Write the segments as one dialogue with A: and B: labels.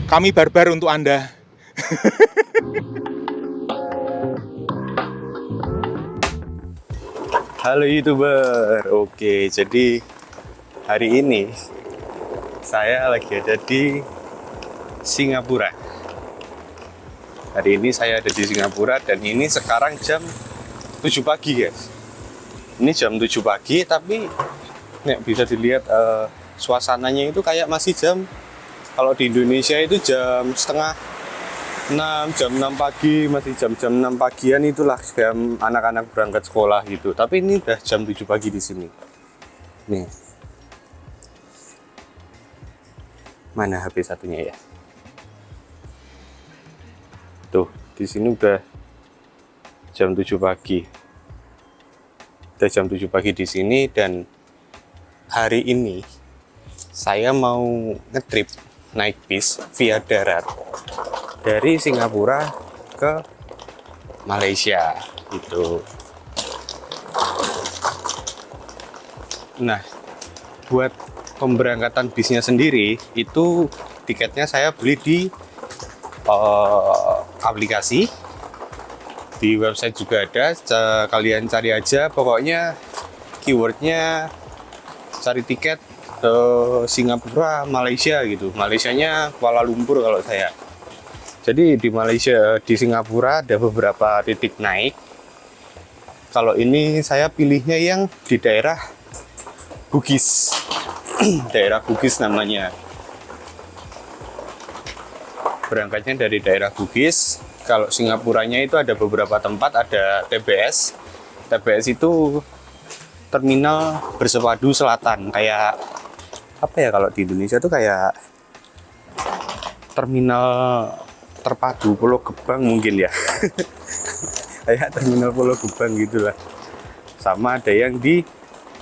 A: Kami barbar untuk Anda.
B: Halo YouTuber. Oke, jadi hari ini saya lagi ada di Singapura. Hari ini saya ada di Singapura dan ini sekarang jam 7 pagi, guys. Ini jam 7 pagi tapi nih bisa dilihat suasananya itu kayak masih jam, kalau di Indonesia itu jam setengah 6, jam 6 pagi, masih jam-jam 6 pagian itulah jam anak-anak berangkat sekolah gitu. Tapi ini udah jam 7 pagi di sini. Nih. Mana HP satunya ya? Tuh, di sini udah jam 7 pagi. Udah jam 7 pagi di sini dan hari ini saya mau ngetrip naik bis via darat dari Singapura ke Malaysia gitu. Nah, buat pemberangkatan bisnya sendiri itu tiketnya saya beli di aplikasi, di website juga ada. Kalian cari aja, pokoknya keywordnya cari tiket ke Singapura Malaysia gitu. Malaysianya Kuala Lumpur kalau saya. Jadi di Malaysia, di Singapura ada beberapa titik naik. Kalau ini saya pilihnya yang di daerah Bugis. Daerah Bugis namanya. Berangkatnya dari daerah Bugis. Kalau Singapuranya itu ada beberapa tempat, ada TBS. TBS itu terminal bersepadu selatan. Kayak apa ya kalau di Indonesia tuh kayak terminal terpadu Pulau Gebang mungkin ya. Kayak terminal Pulau Gebang gitulah. Sama ada yang di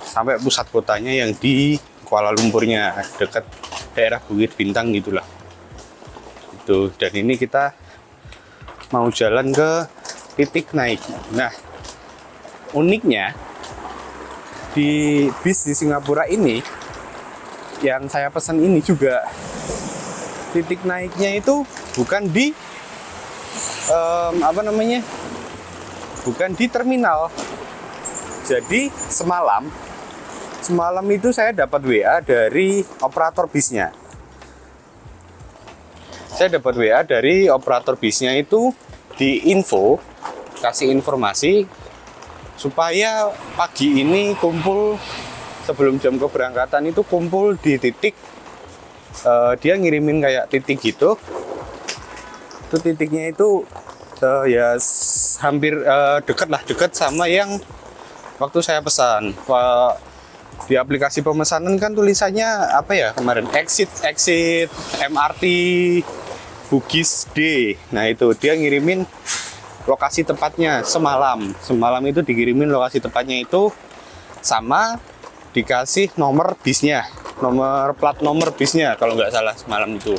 B: sampai pusat kotanya yang di Kuala Lumpurnya, dekat daerah Bukit Bintang gitulah. Itu, dan ini kita mau jalan ke titik naik. Nah, uniknya di bis di Singapura ini yang saya pesan ini juga titik naiknya itu bukan di bukan di terminal. Jadi semalam itu saya dapat WA dari operator bisnya. Saya dapat WA dari operator bisnya itu di info, kasih informasi supaya pagi ini kumpul sebelum jam keberangkatan itu kumpul di titik. Dia ngirimin kayak titik gitu. Itu titiknya itu ya hampir dekat sama yang waktu saya pesan. Di aplikasi pemesanan kan tulisannya apa ya kemarin, exit MRT Bugis D. Nah itu dia ngirimin lokasi tepatnya semalam itu dikirimin lokasi tepatnya itu, sama dikasih nomor bisnya, nomor plat nomor bisnya kalau nggak salah semalam itu,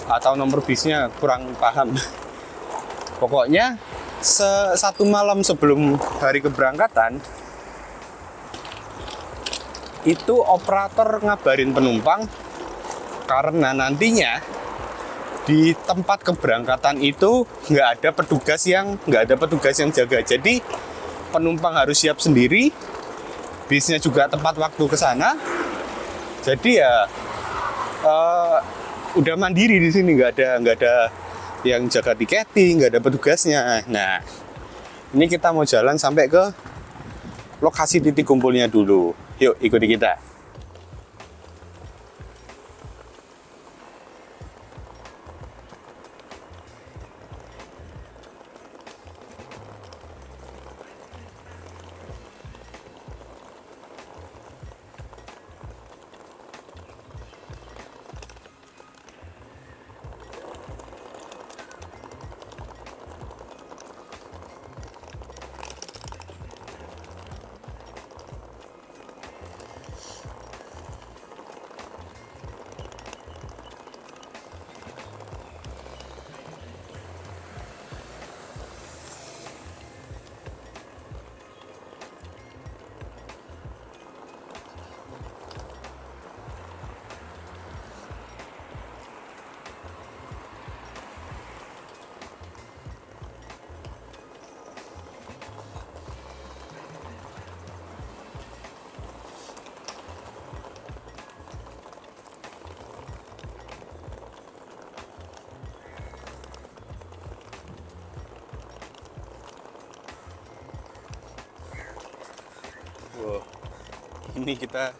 B: atau nomor bisnya kurang paham. Pokoknya satu malam sebelum hari keberangkatan itu operator ngabarin penumpang karena nantinya di tempat keberangkatan itu nggak ada petugas yang jaga. Jadi penumpang harus siap sendiri, bisnya juga tepat waktu ke sana. Jadi ya udah mandiri di sini, nggak ada yang jaga tiketing, nggak ada petugasnya. Nah, ini kita mau jalan sampai ke lokasi titik kumpulnya dulu. Yuk ikuti kita. Wow, ini kita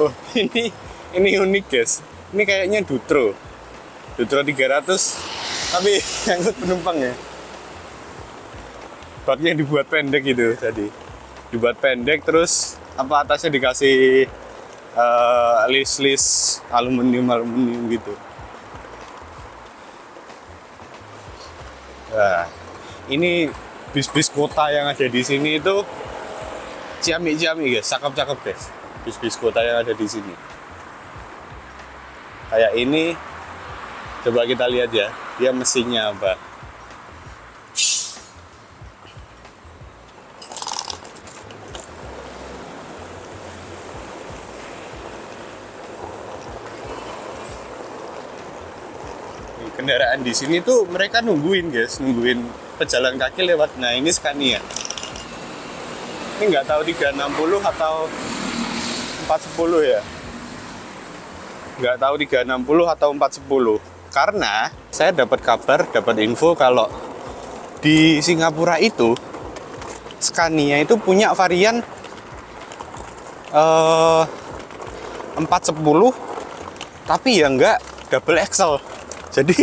B: oh, ini unik guys. Ini kayaknya Dutro 300 tapi ngangkut penumpang ya. Baknya dibuat pendek gitu tadi. Dibuat pendek terus apa atasnya dikasih list aluminium gitu. Nah, ini bis-bis kota yang ada di sini itu ciamik guys, cakep guys. Bis-bis kota yang ada di sini. Kayak ini, coba kita lihat ya, dia mesinnya apa. Kendaraan di sini tuh mereka nungguin pejalan kaki lewat. Nah ini Scania. Ini nggak tahu 360 atau 410 ya. Nggak tahu 360 atau 410. Karena saya dapat info kalau di Singapura itu Scania itu punya varian 410 tapi ya nggak double axle. Jadi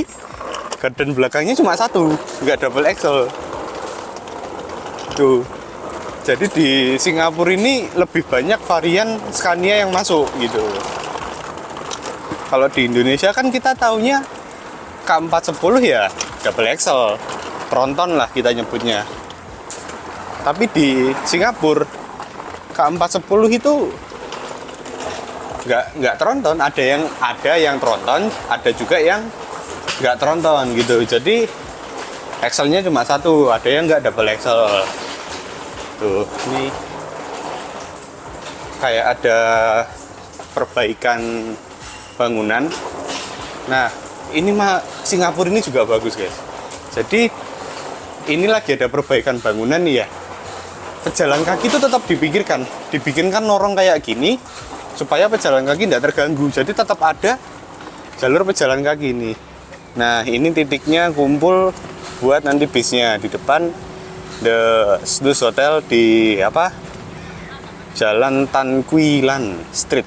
B: gardan belakangnya cuma satu, nggak double axle. Tuh. Jadi di Singapura ini lebih banyak varian Scania yang masuk gitu. Kalau di Indonesia kan kita taunya K410 ya double axle, tronton lah kita nyebutnya. Tapi di Singapura K410 itu nggak tronton, ada yang tronton, ada juga yang nggak tronton gitu. Jadi axle-nya cuma satu, ada yang nggak double axle. Tuh, ini kayak ada perbaikan bangunan. Nah, ini mah Singapura ini juga bagus guys. Jadi ini lagi ada perbaikan bangunan nih ya. Pejalan kaki itu tetap dibikinkan lorong kayak gini supaya pejalan kaki tidak terganggu. Jadi tetap ada jalur pejalan kaki ini. Nah, ini titiknya kumpul buat nanti bisnya di depan The Snus Hotel di Jalan Tan Kwi Lan Street.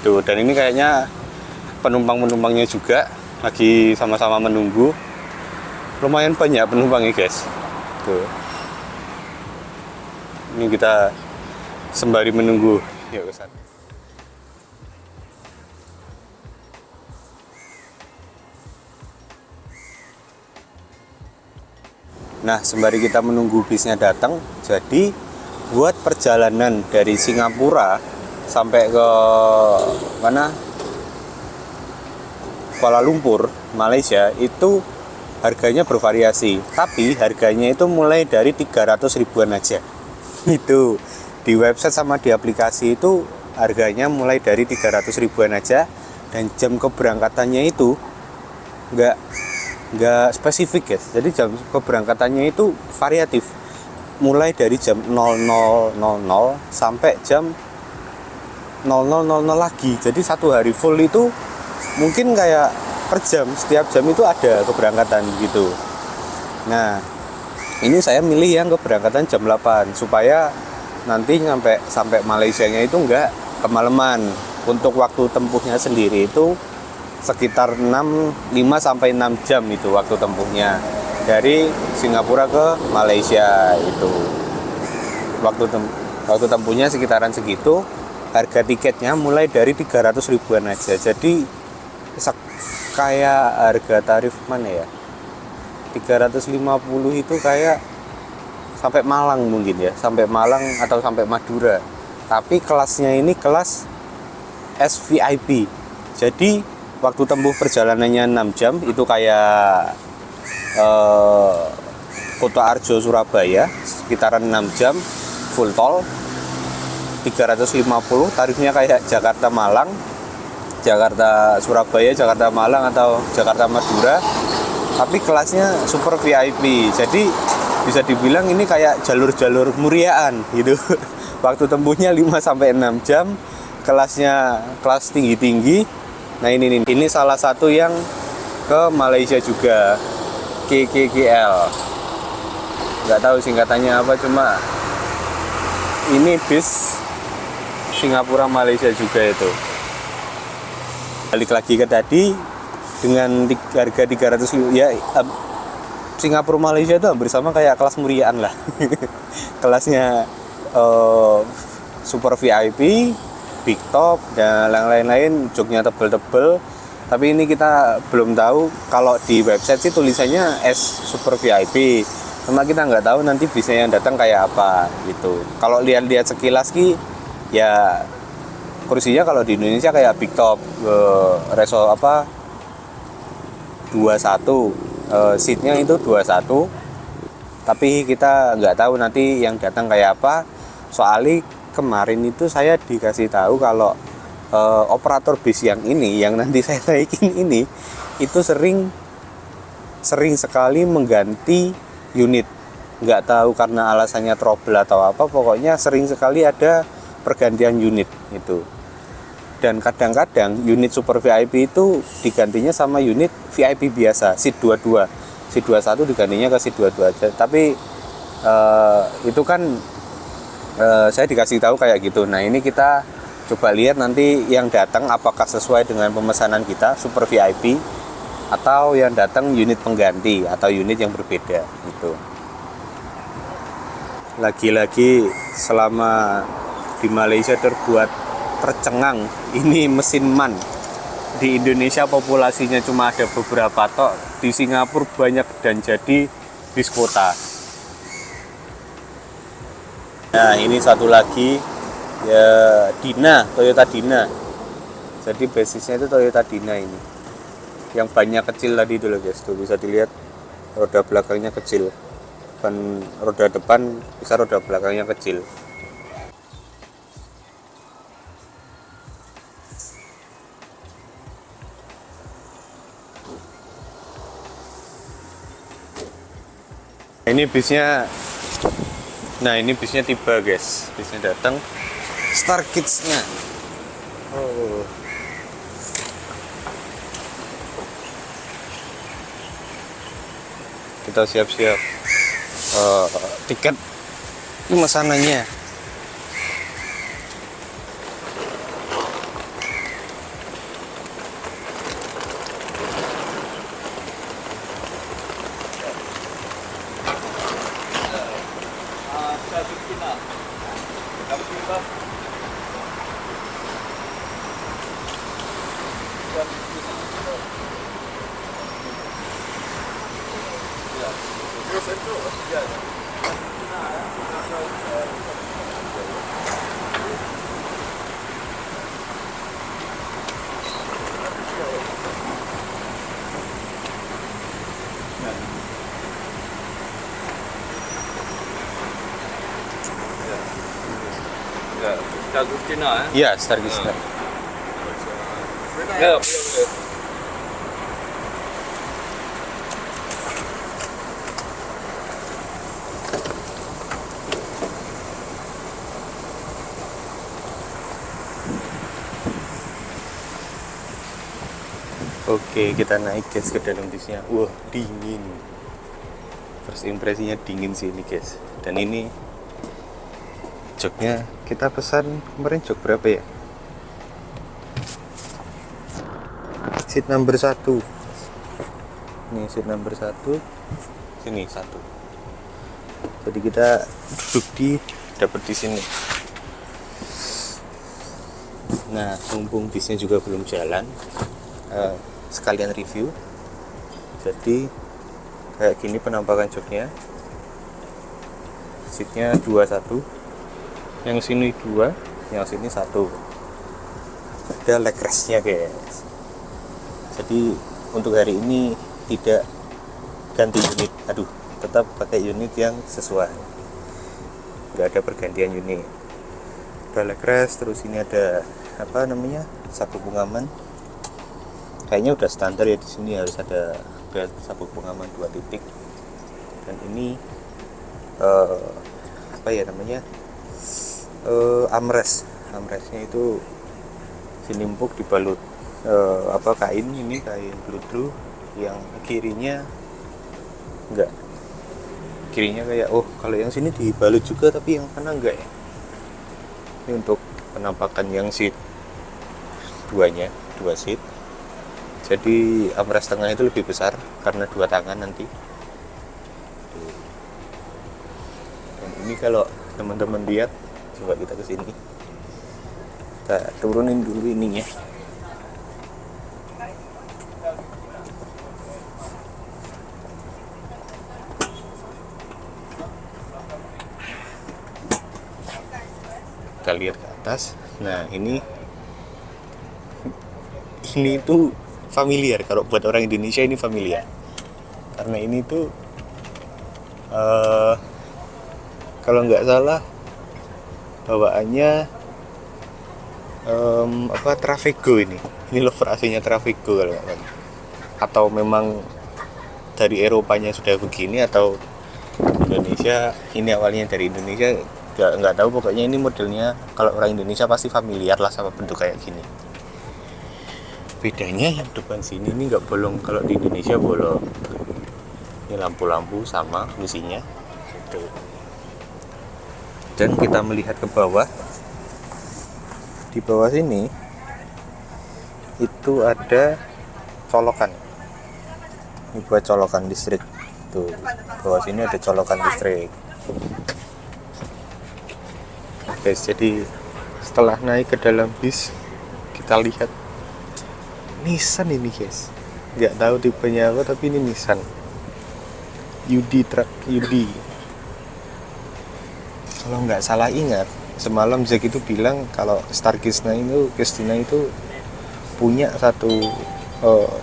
B: Tuh, dan ini kayaknya penumpangnya juga lagi sama-sama menunggu. Lumayan banyak penumpangnya guys. Tuh. Ini kita sembari menunggu. Yuk ke sana. Nah, sembari kita menunggu bisnya datang, jadi buat perjalanan dari Singapura sampai ke mana? Kuala Lumpur, Malaysia itu harganya bervariasi. Tapi harganya itu mulai dari 300 ribuan aja. Itu di website sama di aplikasi itu harganya mulai dari 300 ribuan aja, dan jam keberangkatannya itu nggak spesifik guys. Jadi jam keberangkatannya itu variatif, mulai dari jam 00.00 sampai jam 00.00 lagi. Jadi satu hari full itu mungkin kayak per jam, setiap jam itu ada keberangkatan gitu. Nah, ini saya milih yang keberangkatan jam 8 supaya nanti sampai Malaysianya itu enggak kemalaman. Untuk waktu tempuhnya sendiri itu sekitar 5 sampai 6 jam itu waktu tempuhnya dari Singapura ke Malaysia itu. Waktu tempuhnya sekitaran segitu. Harga tiketnya mulai dari 300 ribuan aja. Jadi kayak harga tarif mana ya? 350 itu kayak sampai Malang mungkin ya, sampai Malang atau sampai Madura. Tapi kelasnya ini kelas SVIP. Jadi waktu tempuh perjalanannya 6 jam itu kayak Kota Arjo Surabaya sekitaran 6 jam full tol 350, tarifnya kayak Jakarta Malang, Jakarta Surabaya, Jakarta Malang atau Jakarta Madura, tapi kelasnya super VIP. Jadi bisa dibilang ini kayak jalur-jalur muriaan gitu. Waktu tempuhnya 5 sampai 6 jam, kelasnya kelas tinggi-tinggi. Nah, ini salah satu yang ke Malaysia juga, KKKL. Nggak tahu singkatannya apa, cuma ini bis Singapura Malaysia juga itu. Balik lagi ke tadi dengan harga 300 ya, Singapura Malaysia itu hampir sama kayak kelas muriaan lah. Kelasnya super VIP, big top dan lain-lain, joknya tebel-tebel. Tapi ini kita belum tahu, kalau di website sih tulisannya S super VIP. Cuma kita nggak tahu nanti bisnya yang datang kayak apa gitu. Kalau lihat-lihat sekilas ki ya kursinya kalau di Indonesia kayak big top, reso apa 21, seatnya itu 21. Tapi kita nggak tahu nanti yang datang kayak apa. Soalnya kemarin itu saya dikasih tahu kalau operator bis yang ini, yang nanti saya naikin ini, itu sering sekali mengganti unit. Nggak tahu karena alasannya trouble atau apa, pokoknya sering sekali ada pergantian unit itu. Dan kadang-kadang unit super VIP itu digantinya sama unit VIP biasa, seat 22. Seat 21 digantinya ke seat 22 aja. Tapi itu kan saya dikasih tahu kayak gitu. Nah, ini kita coba lihat nanti yang datang apakah sesuai dengan pemesanan kita super VIP atau yang datang unit pengganti atau unit yang berbeda gitu. Lagi-lagi selama di Malaysia tercengang ini mesin MAN. Di Indonesia populasinya cuma ada beberapa tok, di Singapura banyak dan jadi bis kota. Nah, ini satu lagi ya, Dina, Toyota Dina. Jadi basisnya itu Toyota Dina ini. Yang banyak kecil tadi dulu guys, tuh bisa dilihat roda belakangnya kecil. Ban roda depan bisa, roda belakangnya kecil. Ini bisnya, nah ini bisnya tiba guys, bisnya datang, Star Kids-nya. Oh. Kita siap-siap tiket pemesanannya.
A: Star Gustina ya?
B: Iya, Star Kids.
A: Ya, boleh.
B: Oke, kita naik guys ke dalam bisnya. Wah, dingin. First impresinya dingin sih ini guys. Dan ini joknya kita pesan kemarin, jok berapa ya? Seat number 1. Ini seat number 1. Sini 1. Jadi kita duduk dapat di sini. Nah, mumpung bisnya juga belum jalan, sekalian review. Jadi kayak gini penampakan joknya. seatnya 21, yang sini 2, yang sini 1. Ada leg restnya guys. Jadi untuk hari ini tidak ganti unit, tetap pakai unit yang sesuai, nggak ada pergantian unit. Ada leg rest, terus ini ada sabuk pengaman. Kayaknya udah standar ya, di sini harus ada sabuk pengaman 2 titik. Dan ini armrestnya itu sinimpuk dibalut kain bludru. Yang kirinya enggak, kirinya kayak kalau yang sini dibalut juga tapi yang kanan enggak ya. Ini untuk penampakan yang seat 2 seat. Jadi armrest tengah itu lebih besar karena 2 tangan nanti. Dan ini kalau teman-teman lihat, coba kita ke sini. Kita turunin dulu ininya. Kita lihat ke atas. Nah, ini tuh familiar, kalau buat orang Indonesia ini familiar karena ini tuh kalau nggak salah bawaannya Trafego ini lover AC-nya Trafego kalau nggak salah, atau memang dari Eropanya sudah begini, atau Indonesia ini awalnya dari Indonesia, nggak tahu. Pokoknya ini modelnya kalau orang Indonesia pasti familiar lah sama bentuk kayak gini. Bedanya yang depan sini ini nggak bolong, kalau di Indonesia bolong. Ini lampu-lampu sama fungsinya. Dan kita melihat ke bawah, di bawah sini itu ada colokan. Ini buat colokan listrik. Tuh, bawah sini ada colokan listrik. Guys, jadi setelah naik ke dalam bis, kita lihat Nissan ini guys, nggak tahu tipenya apa, tapi ini Nissan Truck UD. Kalau nggak salah ingat, semalam Jack itu bilang kalau Star Kisna itu punya satu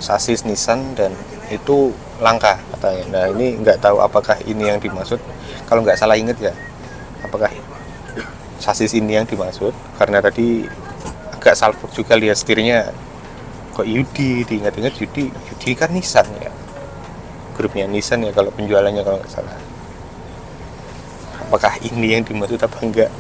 B: sasis Nissan dan itu langka katanya. Nah, ini nggak tahu apakah ini yang dimaksud. Kalau nggak salah ingat ya, apakah sasis ini yang dimaksud, karena tadi agak salfok juga lihat setirnya kok Yudi, diingat-ingat Yudi kan Nissan ya, grupnya Nissan ya kalau penjualannya, kalau nggak salah. Apakah ini yang dimaksud apa enggak?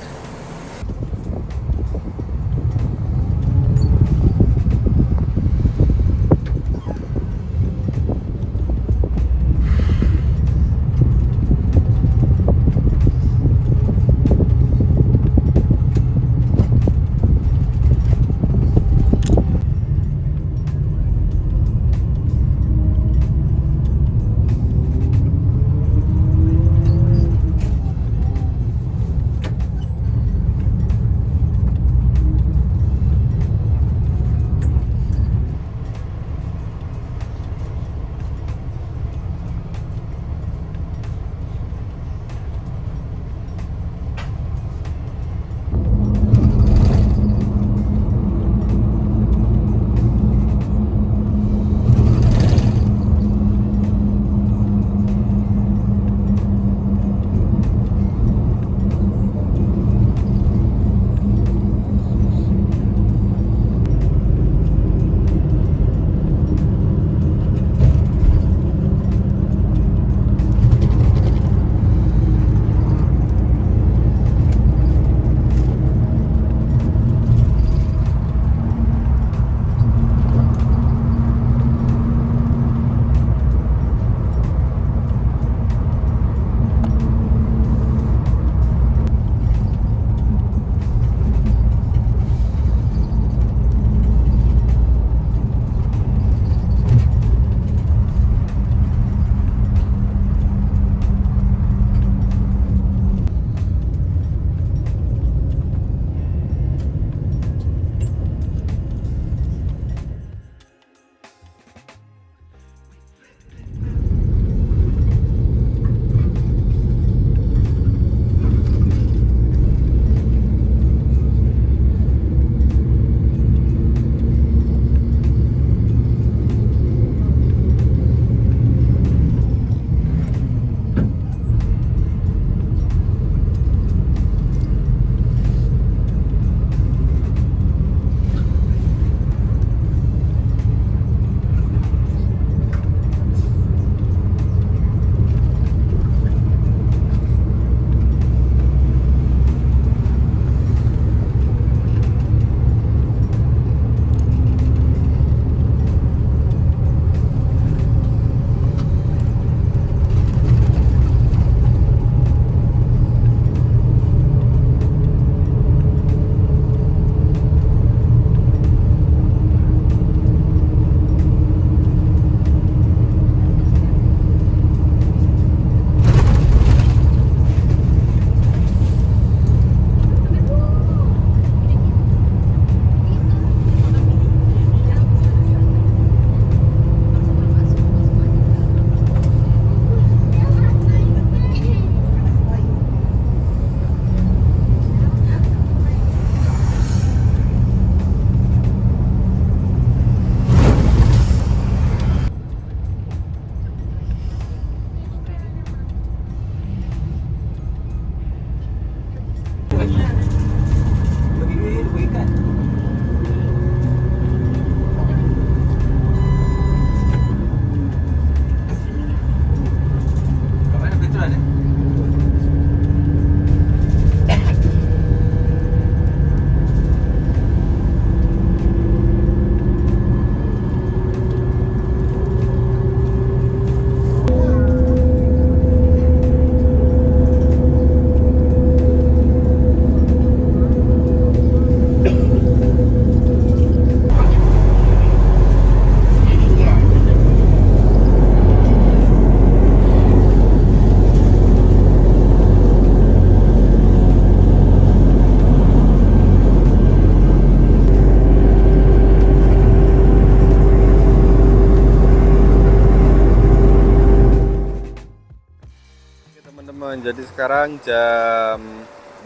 B: Jadi sekarang jam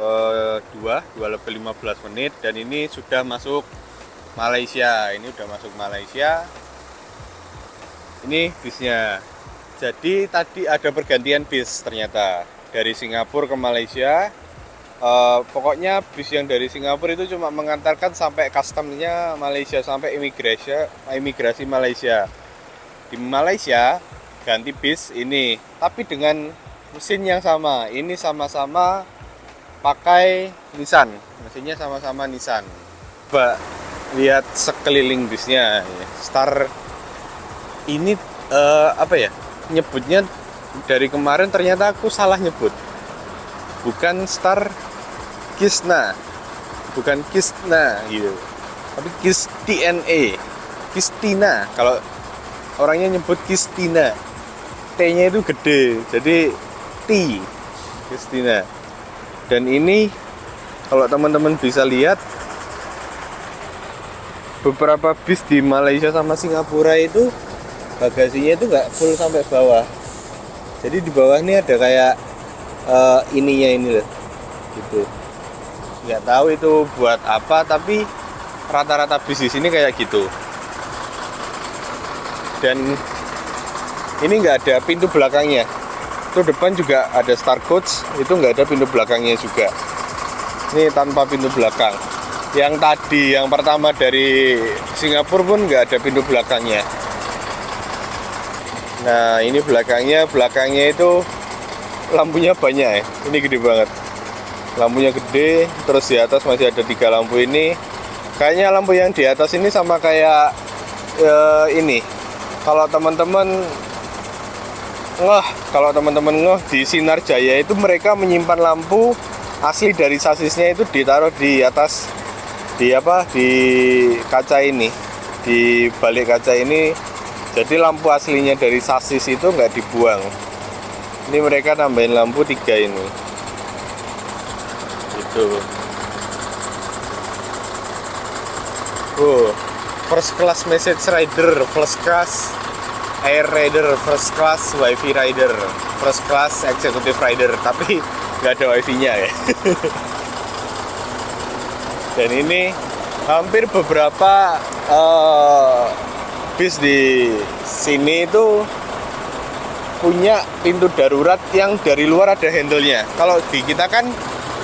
B: 2 lebih 15 menit dan ini sudah masuk Malaysia. Ini udah masuk Malaysia. Ini bisnya. Jadi tadi ada pergantian bis ternyata dari Singapura ke Malaysia. Pokoknya bis yang dari Singapura itu cuma mengantarkan sampai customnya Malaysia, sampai imigrasi Malaysia. Di Malaysia ganti bis ini, tapi dengan mesin yang sama. Ini sama-sama pakai Nissan, mesinnya sama-sama Nissan. Coba lihat sekeliling bisnya. Star ini apa ya? Nyebutnya dari kemarin ternyata aku salah nyebut. Bukan Star Kisna, bukan Kisna gitu, tapi Kistina. Kalau orangnya nyebut Kistina, T-nya itu gede, jadi T, Kistina. Dan ini kalau teman-teman bisa lihat, beberapa bis di Malaysia sama Singapura itu bagasinya itu nggak full sampai bawah. Jadi di bawah ini ada kayak ininya ini loh, gitu. Nggak tahu itu buat apa, tapi rata-rata bis di sini kayak gitu. Dan ini nggak ada pintu belakangnya. Itu depan juga ada Star Coach, itu nggak ada pintu belakangnya juga. Ini tanpa pintu belakang. Yang tadi, yang pertama dari Singapura pun nggak ada pintu belakangnya. Nah ini belakangnya itu lampunya banyak ya. Ini gede banget. Lampunya gede, terus di atas masih ada 3 lampu ini. Kayaknya lampu yang di atas ini sama kayak ini. Kalau teman-teman ngeh di Sinar Jaya itu mereka menyimpan lampu asli dari sasisnya itu ditaruh di atas di kaca ini, di balik kaca ini. Jadi lampu aslinya dari sasis itu nggak dibuang. Ini mereka tambahin lampu 3 ini. Itu. First class message rider, first class air rider, first class wifi rider, first class executive rider, tapi nggak ada wifi-nya ya. Dan ini hampir beberapa bis di sini itu punya pintu darurat yang dari luar ada handle-nya. Kalau di kita kan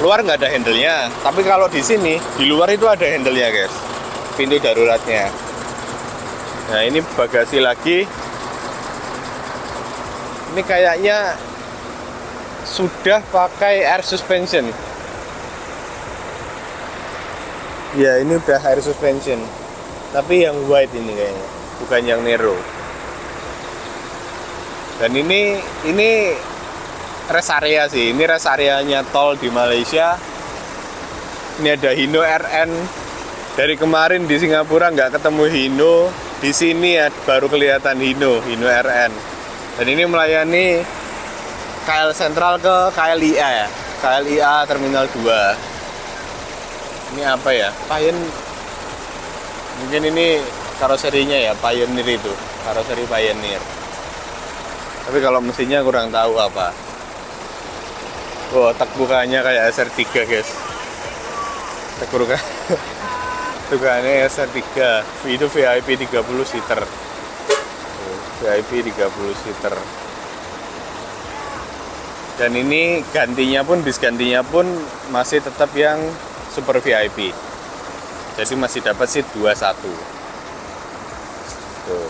B: luar nggak ada handle-nya, tapi kalau di sini di luar itu ada handle-nya guys, pintu daruratnya. Nah ini bagasi lagi. Ini kayaknya sudah pakai air suspension. Ya ini udah air suspension, tapi yang white ini kayaknya, bukan yang Nero. Dan ini rest area sih. Ini rest areanya tol di Malaysia. Ini ada Hino RN. Dari kemarin di Singapura nggak ketemu Hino. Di sini ya baru kelihatan Hino RN. Dan ini melayani KL Sentral ke KLIA ya. KLIA Terminal 2. Ini apa ya? Mungkin ini karoserinya ya, Pioneer itu. Karoseri Pioneer. Tapi kalau mesinnya kurang tahu apa. Tak bukanya kayak SR3 guys. Tak bukannya SR3. Itu VIP 30 seater. VIP 30 seater. Dan ini bis gantinya pun masih tetap yang super VIP. Jadi masih dapat seat 21. Tuh.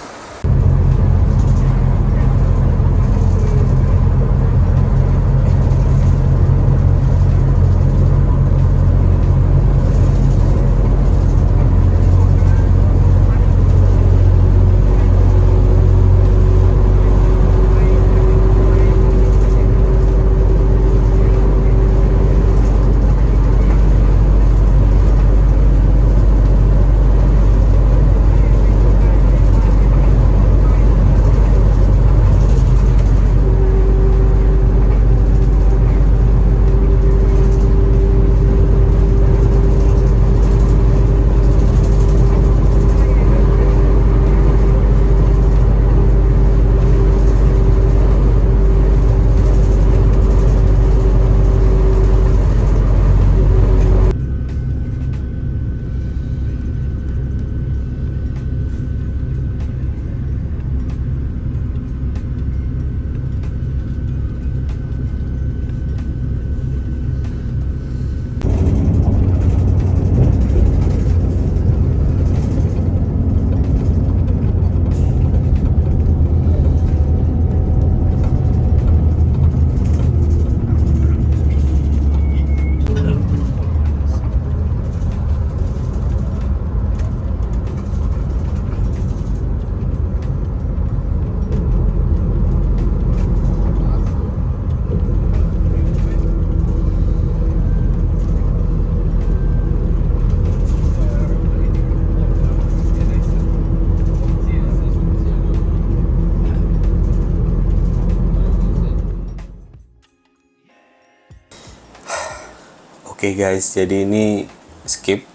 B: Oke guys, jadi ini skip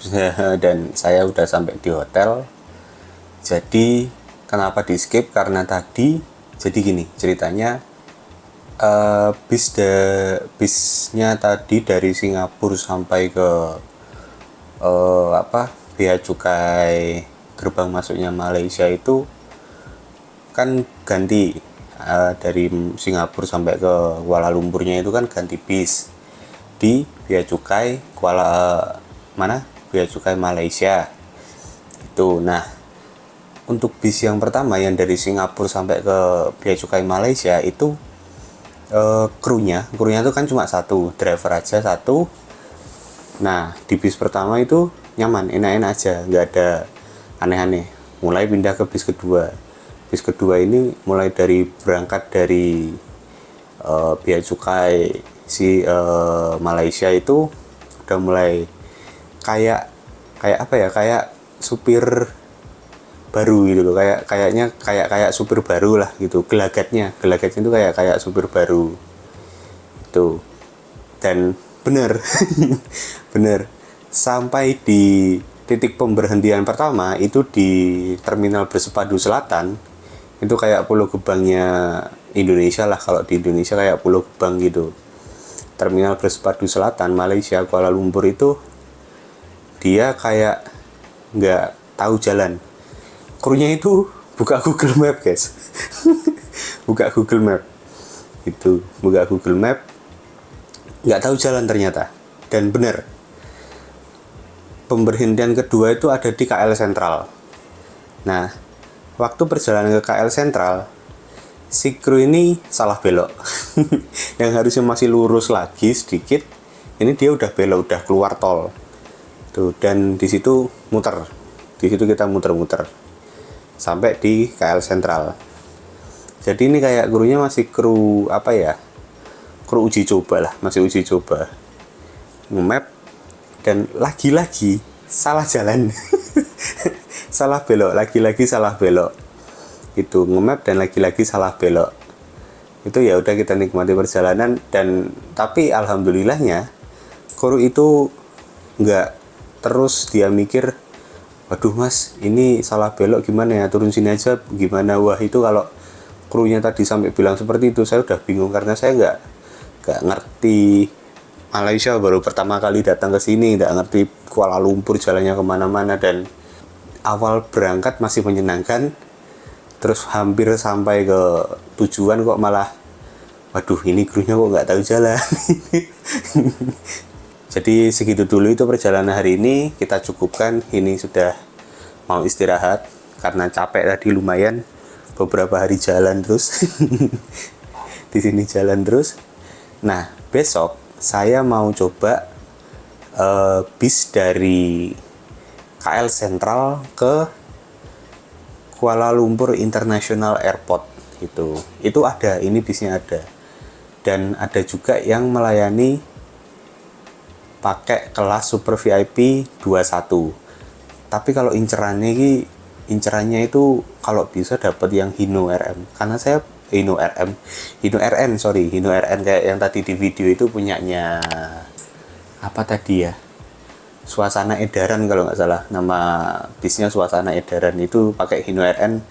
B: dan saya udah sampai di hotel. Jadi kenapa di skip? Karena tadi jadi gini ceritanya, bisnya tadi dari Singapura sampai ke Bea Cukai gerbang masuknya Malaysia itu kan ganti, dari Singapura sampai ke Kuala Lumpurnya itu kan ganti bis di Bea Cukai Bea Cukai Malaysia itu. Nah, untuk bis yang pertama yang dari Singapura sampai ke Bea Cukai Malaysia itu krunya itu kan cuma satu, driver aja satu. Nah, di bis pertama itu nyaman, enak-enak aja, nggak ada aneh-aneh. Mulai pindah ke bis kedua. Bis kedua ini mulai dari berangkat dari Bea Cukai Malaysia itu udah mulai kayak supir baru gitu loh, kayak supir baru lah gitu, gelagatnya itu kayak supir baru itu. Dan bener bener sampai di titik pemberhentian pertama itu di Terminal Bersepadu Selatan, itu kayak Pulau Gebangnya Indonesia lah, kalau di Indonesia kayak Pulau Gebang gitu. Terminal Bersepadu Selatan Malaysia Kuala Lumpur itu dia kayak nggak tahu jalan. Krunya itu buka Google Map guys. buka Google Map nggak tahu jalan ternyata. Dan bener, pemberhentian kedua itu ada di KL Sentral. Nah, waktu perjalanan ke KL Sentral, si kru ini salah belok. Yang harusnya masih lurus lagi sedikit, ini dia udah belok, udah keluar tol tuh. Dan di situ kita muter sampai di KL Sentral. Jadi ini kayak krunya masih kru kru uji coba lah, masih uji coba nge-map, dan lagi-lagi salah jalan. salah belok itu, nge-map dan lagi-lagi salah belok itu. Ya udah, kita nikmati perjalanan. Dan tapi alhamdulillahnya kru itu nggak terus dia mikir, waduh mas ini salah belok gimana ya, turun sini aja gimana. Wah, itu kalau krunya tadi sampai bilang seperti itu, saya udah bingung karena saya nggak ngerti Malaysia, baru pertama kali datang ke sini, nggak ngerti Kuala Lumpur jalannya kemana-mana. Dan awal berangkat masih menyenangkan, terus hampir sampai ke tujuan kok malah, waduh ini krunya kok nggak tahu jalan. Jadi segitu dulu itu perjalanan hari ini, kita cukupkan. Ini sudah mau istirahat karena capek tadi lumayan, beberapa hari jalan terus. Di sini jalan terus. Nah, besok saya mau coba bis dari KL Sentral ke Kuala Lumpur International Airport gitu. Itu ada, ini bisnya ada. Dan ada juga yang melayani pakai kelas Super VIP 21. Tapi kalau incerannya itu kalau bisa dapat yang Hino RM. Karena saya Hino RN kayak yang tadi di video itu punyanya apa tadi ya, Suasana Edaran kalau nggak salah nama bisnya, Suasana Edaran. Itu pakai Hino RN,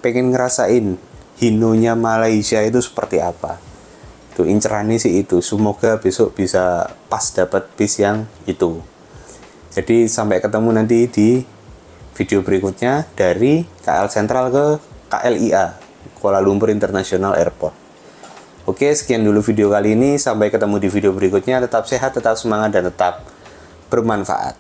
B: pengen ngerasain Hinonya Malaysia itu seperti apa. Itu incerannya sih itu, semoga besok bisa pas dapat bis yang itu. Jadi sampai ketemu nanti di video berikutnya dari KL Sentral ke KLIA, Kuala Lumpur International Airport. Oke, sekian dulu video kali ini. Sampai ketemu di video berikutnya. Tetap sehat, tetap semangat, dan tetap bermanfaat.